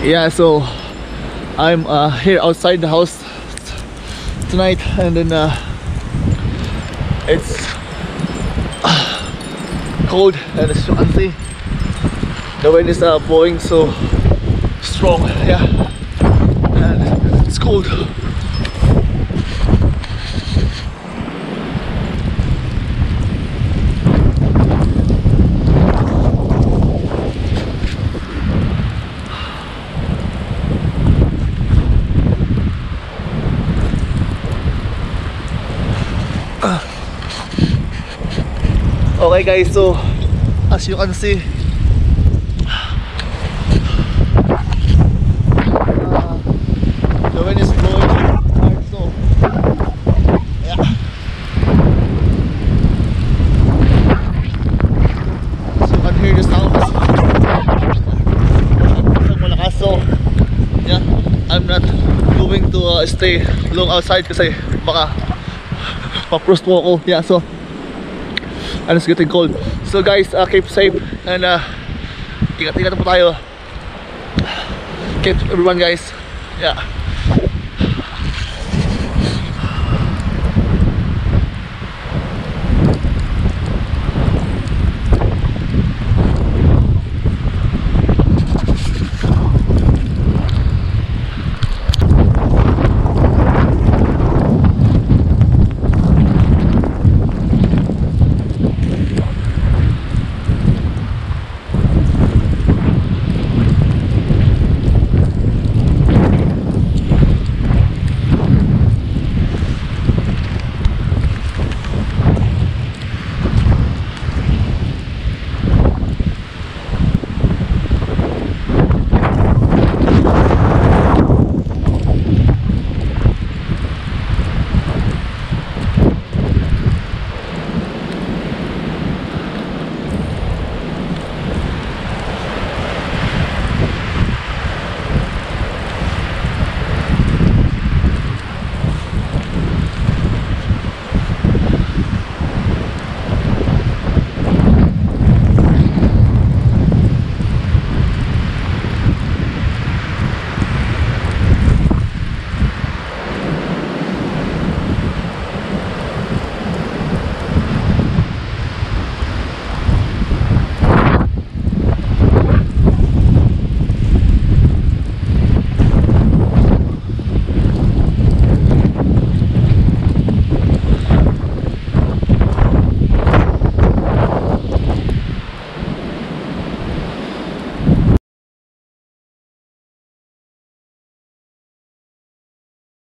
Yeah, so I'm here outside the house tonight, and then it's cold, and as you can see, the wind is blowing so strong. Yeah, and it's cold. Okay guys, so as you can see, the wind is blowing hard, so yeah. So you can hear the sounds. Malakas, so yeah, I'm not going to stay long outside kasi baka ma-frost po ako. Yeah, so and it's getting cold. So guys, keep safe and ingat-ingat po tayo. Keep everyone guys. Yeah.